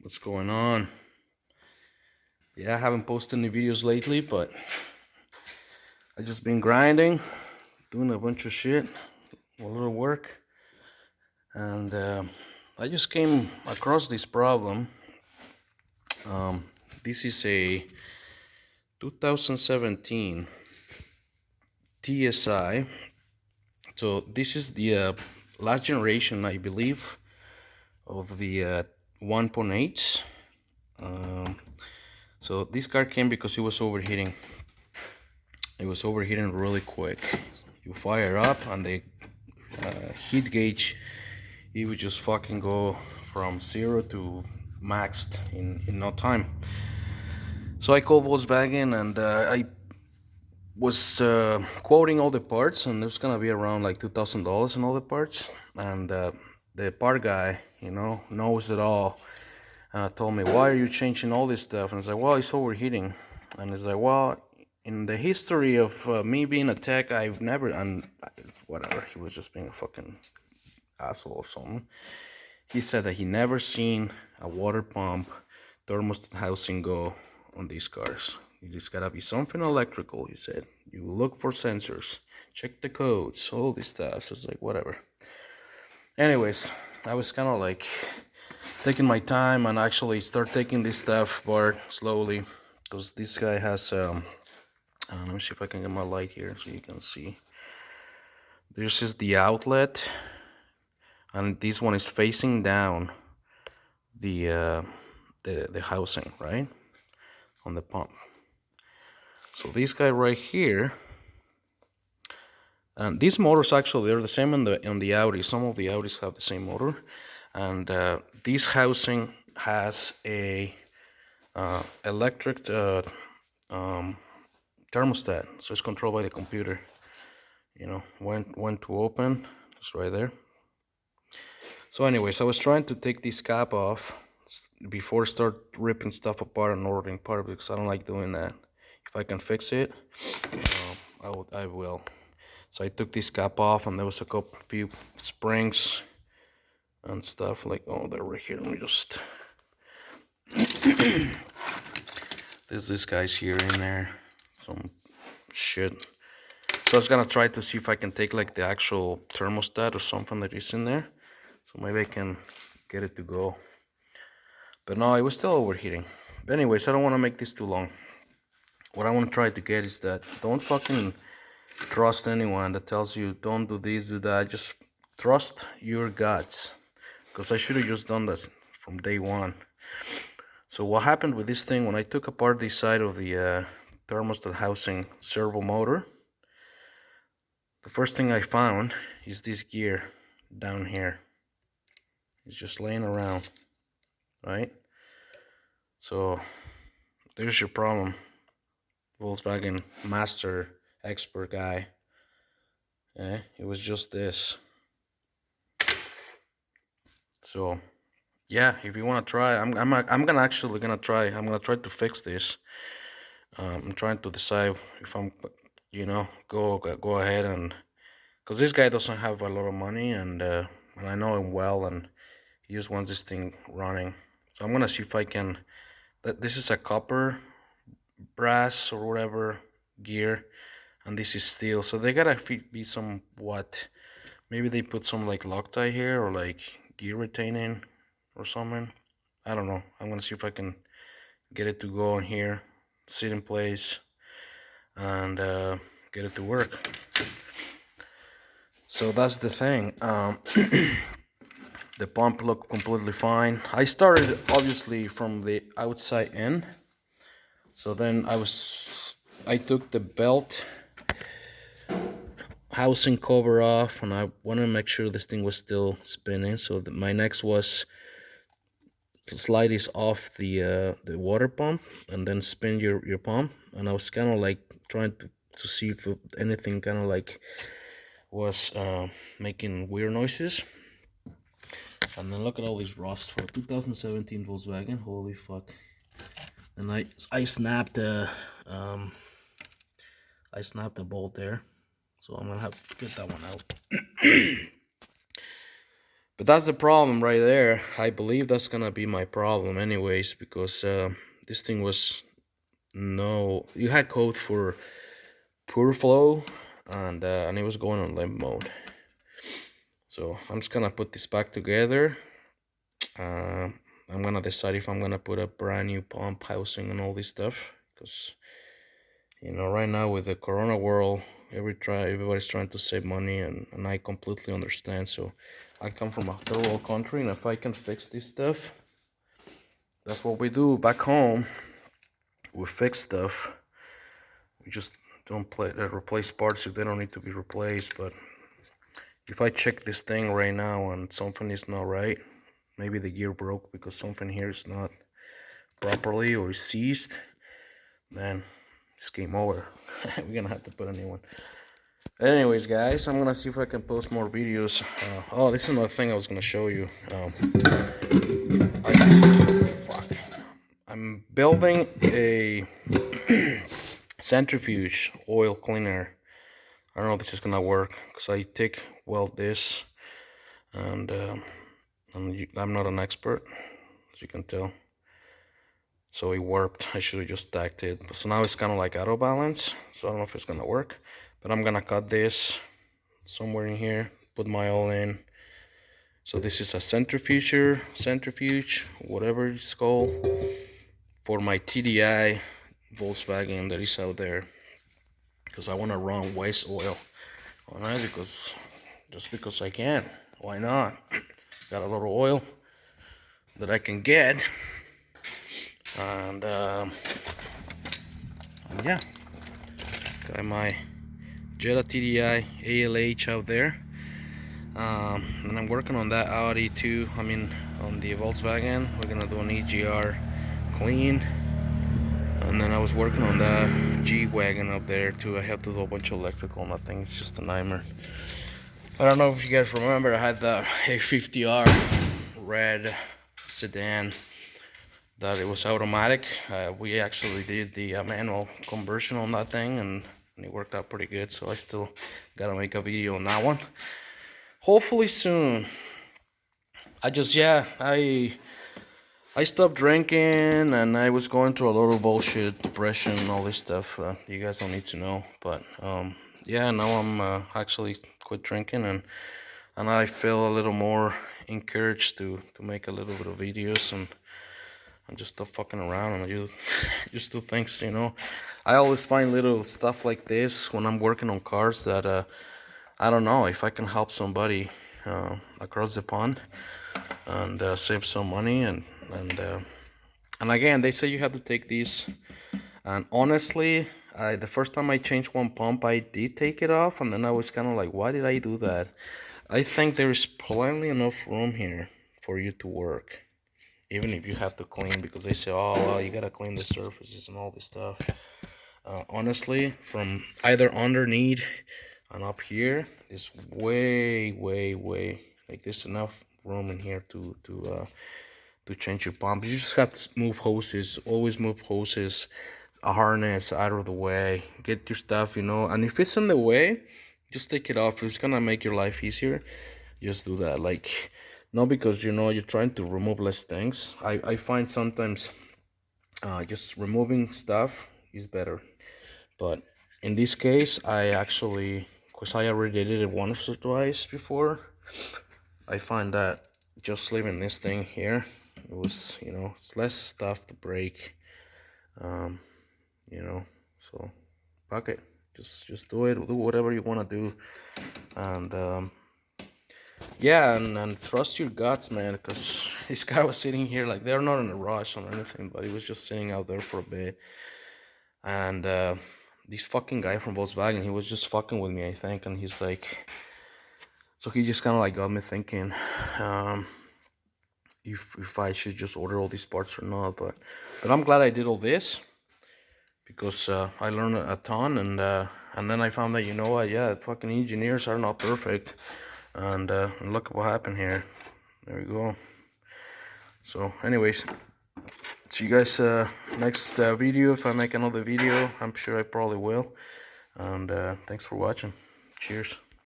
What's going on? Yeah, I haven't posted any videos lately, but I just been grinding, doing a bunch of shit, a little work, and I just came across this problem. This is a 2017 TSI. So this is the last generation, I believe, of the 1.8. So this car came because it was overheating. It was overheating really quick. You fire up and the heat gauge, it would just fucking go from 0 to maxed in no time. So I called Volkswagen and I was quoting all the parts, and it was gonna be around like $2,000 in all the parts. And the part guy, knows it all. Told me, why are you changing all this stuff? And I was like, well, it's overheating. And he's like, well, in the history of me being a tech, I've never, and whatever, he was just being a fucking asshole or something. He said that he never seen a water pump thermostat housing go on these cars. You just gotta be something electrical, he said. You look for sensors, check the codes, all this stuff. So it's like, whatever. Anyways, I was kind of like taking my time and actually start taking this stuff apart slowly, because this guy has let me see if I can get my light here so you can see. This is the outlet, and this one is facing down the housing, right, on the pump. So this guy right here, and these motors actually they're the same on the Audi. Some of the Audis have the same motor, and this housing has a electric thermostat, so it's controlled by the computer. When to open, it's right there. So anyways, I was trying to take this cap off before I start ripping stuff apart and ordering parts, because I don't like doing that. If I can fix it, I will. So I took this cap off, and there was a few springs and stuff like, oh, they're right here. Let me just there's this guy's here in there, some shit. So I was gonna try to see if I can take like the actual thermostat or something that is in there, so maybe I can get it to go. But no, it was still overheating. But anyways, I don't want to make this too long. What I want to try to get is that don't fucking trust anyone that tells you don't do this, do that. Just trust your guts, because I should have just done this from day one. So what happened with this thing, when I took apart the side of the thermostat housing servo motor, the first thing I found is this gear down here. It's just laying around, right? So there's your problem, Volkswagen master expert guy. Yeah, it was just this. So yeah, if you want to try, I'm gonna try. I'm gonna try to fix this. I'm trying to decide if I'm, go ahead, and because this guy doesn't have a lot of money, and I know him well, and he just wants this thing running. So I'm gonna see if I can. This is a copper, brass, or whatever gear, and this is steel. So they gotta be somewhat. Maybe they put some like Loctite here, or like gear retaining or something. I don't know. I'm gonna see if I can get it to go on here, sit in place, and get it to work. So that's the thing. The pump looked completely fine. I started obviously from the outside in. So then I took the belt housing cover off, and I wanted to make sure this thing was still spinning. So my next was to slide this off the water pump and then spin your pump. And I was kind of like trying to see if anything kind of like was making weird noises. And then look at all this rust for 2017 Volkswagen. Holy fuck! And I snapped the bolt there, so I'm gonna have to get that one out. But that's the problem right there. I believe that's gonna be my problem anyways, because this thing was no, you had code for poor flow, and it was going on limp mode. So I'm just gonna put this back together. I'm gonna decide if I'm gonna put a brand new pump housing and all this stuff, because right now with the corona world, everybody's trying to save money, and I completely understand. So I come from a third world country, and if I can fix this stuff, that's what we do back home. We fix stuff. We just don't replace parts if they don't need to be replaced. But if I check this thing right now and something is not right, maybe the gear broke because something here is not properly or seized, man, it's game over. We're gonna have to put a new one. Anyways, guys, I'm gonna see if I can post more videos. Oh, this is another thing I was gonna show you. I'm building a centrifuge oil cleaner. I don't know if this is gonna work, because I weld this, and I'm not an expert, as you can tell. So it warped. I should have just stacked it. So now it's kind of like out of balance. So I don't know if it's gonna work, but I'm gonna cut this somewhere in here, put my oil in. So this is a centrifuge, whatever it's called, for my TDI Volkswagen that is out there, because I want to run waste oil on it, just because I can. Why not? Got a lot of oil that I can get, and yeah, got my Jetta TDI ALH out there, and I'm working on that Audi too. I mean, on the Volkswagen, we're gonna do an EGR clean, and then I was working on that G-Wagon up there too. I have to do a bunch of electrical, nothing, it's just a nightmare. I don't know if you guys remember, I had the A50R red sedan that it was automatic. We actually did the manual conversion on that thing, and it worked out pretty good, so I still gotta make a video on that one, hopefully soon. I stopped drinking, and I was going through a lot of bullshit, depression, and all this stuff you guys don't need to know. But yeah, now I'm actually quit drinking, and I feel a little more encouraged to make a little bit of videos, and just stop fucking around, and just do things. I always find little stuff like this when I'm working on cars that I don't know, if I can help somebody across the pond and save some money, and again, they say you have to take these, and honestly, the first time I changed one pump, I did take it off, and then I was kind of like, why did I do that? I think there is plenty enough room here for you to work, even if you have to clean, because they say, oh well, you gotta clean the surfaces and all this stuff. Honestly, from either underneath and up here, is way like there's enough room in here to change your pump. You just have to move hoses, always move hoses, a harness out of the way, get your stuff, and if it's in the way, just take it off. If it's gonna make your life easier, just do that. Like, not because you're trying to remove less things. I find sometimes just removing stuff is better, but in this case, I actually, because I already did it once or twice before, I find that just leaving this thing here, it was, it's less stuff to break, so fuck it, just do it, do whatever you want to do, and yeah, and trust your guts, man, because this guy was sitting here, like, they're not in a rush or anything, but he was just sitting out there for a bit, and this fucking guy from Volkswagen, he was just fucking with me, I think, and he's like, so he just kind of like got me thinking, if I should just order all these parts or not, but I'm glad I did all this, because I learned a ton, and then I found that, yeah, fucking engineers are not perfect, and look at what happened here. There we go. So anyways, see you guys next video. If I make another video, I'm sure I probably will, and thanks for watching. Cheers.